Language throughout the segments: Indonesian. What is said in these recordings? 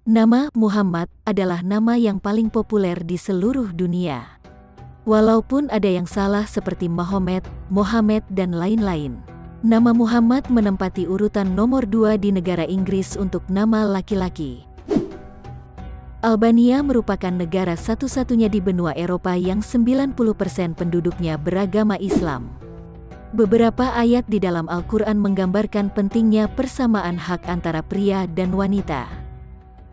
Nama Muhammad adalah nama yang paling populer di seluruh dunia. Walaupun ada yang salah seperti Mahomet, Mohamed, dan lain-lain. Nama Muhammad menempati urutan nomor 2 di negara Inggris untuk nama laki-laki. Albania merupakan negara satu-satunya di benua Eropa yang 90% penduduknya beragama Islam. Beberapa ayat di dalam Al-Quran menggambarkan pentingnya persamaan hak antara pria dan wanita.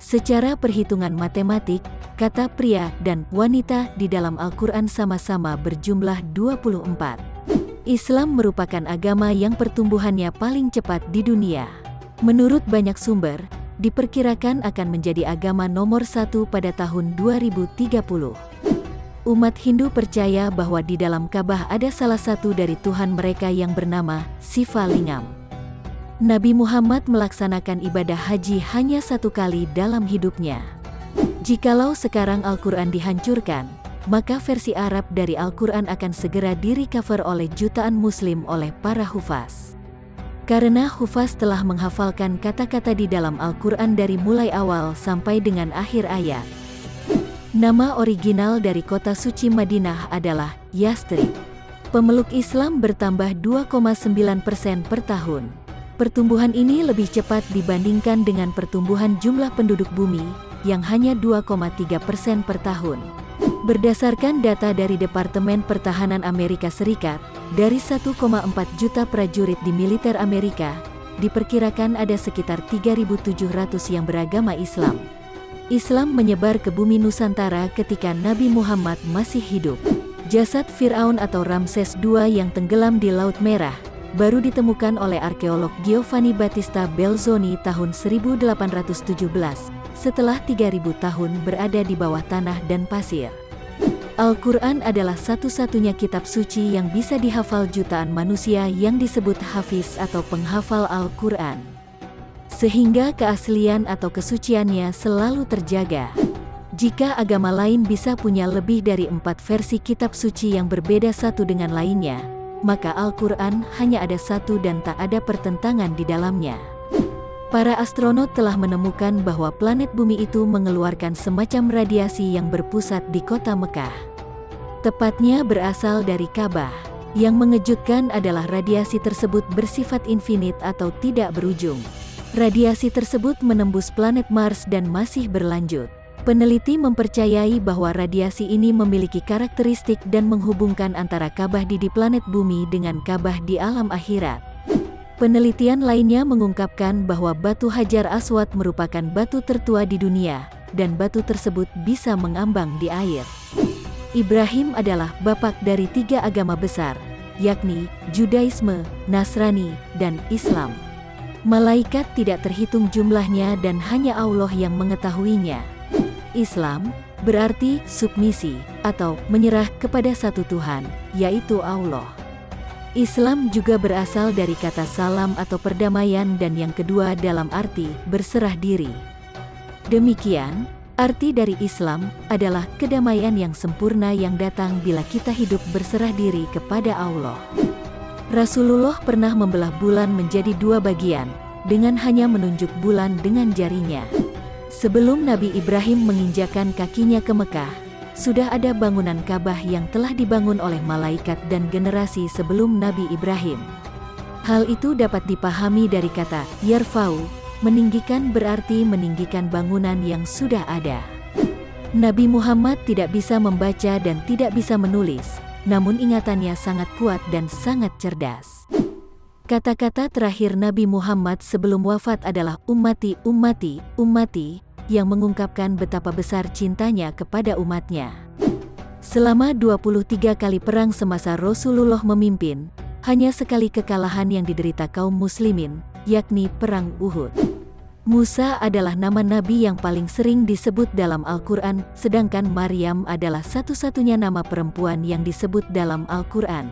Secara perhitungan matematik, kata pria dan wanita di dalam Al-Quran sama-sama berjumlah 24. Islam merupakan agama yang pertumbuhannya paling cepat di dunia. Menurut banyak sumber, diperkirakan akan menjadi agama nomor 1 pada tahun 2030. Umat Hindu percaya bahwa di dalam Ka'bah ada salah satu dari Tuhan mereka yang bernama Siva Lingam. Nabi Muhammad melaksanakan ibadah haji hanya 1 kali dalam hidupnya. Jikalau sekarang Al-Quran dihancurkan, maka versi Arab dari Al-Quran akan segera di-recover oleh jutaan muslim oleh para hufaz. Karena hufaz telah menghafalkan kata-kata di dalam Al-Quran dari mulai awal sampai dengan akhir ayat. Nama original dari kota suci Madinah adalah Yathrib. Pemeluk Islam bertambah 2,9% per tahun. Pertumbuhan ini lebih cepat dibandingkan dengan pertumbuhan jumlah penduduk bumi, yang hanya 2,3% per tahun. Berdasarkan data dari Departemen Pertahanan Amerika Serikat, dari 1,4 juta prajurit di militer Amerika, diperkirakan ada sekitar 3.700 yang beragama Islam. Islam menyebar ke bumi Nusantara ketika Nabi Muhammad masih hidup. Jasad Fir'aun atau Ramses II yang tenggelam di Laut Merah baru ditemukan oleh arkeolog Giovanni Battista Belzoni tahun 1817, setelah 3.000 tahun berada di bawah tanah dan pasir. Al-Quran adalah satu-satunya kitab suci yang bisa dihafal jutaan manusia yang disebut hafiz atau penghafal Al-Quran. Sehingga keaslian atau kesuciannya selalu terjaga. Jika agama lain bisa punya lebih dari 4 versi kitab suci yang berbeda satu dengan lainnya, maka Al-Quran hanya ada 1 dan tak ada pertentangan di dalamnya. Para astronot telah menemukan bahwa planet bumi itu mengeluarkan semacam radiasi yang berpusat di kota Mekah. Tepatnya berasal dari Ka'bah. Yang mengejutkan adalah radiasi tersebut bersifat infinite atau tidak berujung. Radiasi tersebut menembus planet Mars dan masih berlanjut. Peneliti mempercayai bahwa radiasi ini memiliki karakteristik dan menghubungkan antara Ka'bah di planet bumi dengan Ka'bah di alam akhirat. Penelitian lainnya mengungkapkan bahwa batu Hajar Aswad merupakan batu tertua di dunia, dan batu tersebut bisa mengambang di air. Ibrahim adalah bapak dari 3 agama besar, yakni Judaisme, Nasrani, dan Islam. Malaikat tidak terhitung jumlahnya dan hanya Allah yang mengetahuinya. Islam berarti submisi atau menyerah kepada satu Tuhan, yaitu Allah. Islam juga berasal dari kata salam atau perdamaian dan yang kedua dalam arti berserah diri. Demikian, arti dari Islam adalah kedamaian yang sempurna yang datang bila kita hidup berserah diri kepada Allah. Rasulullah pernah membelah bulan menjadi 2 bagian, dengan hanya menunjuk bulan dengan jarinya. Sebelum Nabi Ibrahim menginjakan kakinya ke Mekah, sudah ada bangunan Ka'bah yang telah dibangun oleh malaikat dan generasi sebelum Nabi Ibrahim. Hal itu dapat dipahami dari kata yarfa'u, meninggikan berarti meninggikan bangunan yang sudah ada. Nabi Muhammad tidak bisa membaca dan tidak bisa menulis, namun ingatannya sangat kuat dan sangat cerdas. Kata-kata terakhir Nabi Muhammad sebelum wafat adalah ummati, ummati, ummati, yang mengungkapkan betapa besar cintanya kepada umatnya. Selama 23 kali perang semasa Rasulullah memimpin, hanya sekali kekalahan yang diderita kaum muslimin, yakni Perang Uhud. Musa adalah nama nabi yang paling sering disebut dalam Al-Quran, sedangkan Maryam adalah satu-satunya nama perempuan yang disebut dalam Al-Quran.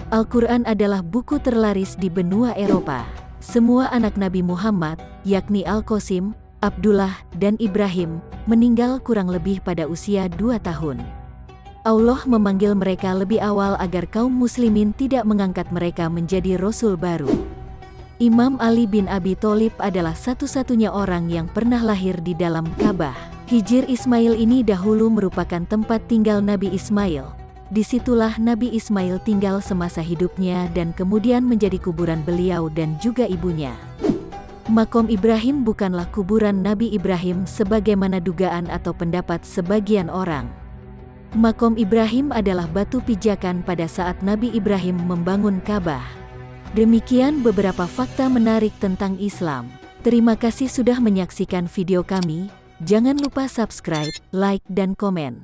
Al-Quran adalah buku terlaris di benua Eropa. Semua anak Nabi Muhammad, yakni Al-Qasim, Abdullah, dan Ibrahim, meninggal kurang lebih pada usia 2 tahun. Allah memanggil mereka lebih awal agar kaum muslimin tidak mengangkat mereka menjadi rasul baru. Imam Ali bin Abi Thalib adalah satu-satunya orang yang pernah lahir di dalam Ka'bah. Hijr Ismail ini dahulu merupakan tempat tinggal Nabi Ismail. Disitulah Nabi Ismail tinggal semasa hidupnya dan kemudian menjadi kuburan beliau dan juga ibunya. Makom Ibrahim bukanlah kuburan Nabi Ibrahim sebagaimana dugaan atau pendapat sebagian orang. Makom Ibrahim adalah batu pijakan pada saat Nabi Ibrahim membangun Ka'bah. Demikian beberapa fakta menarik tentang Islam. Terima kasih sudah menyaksikan video kami. Jangan lupa subscribe, like, dan komen.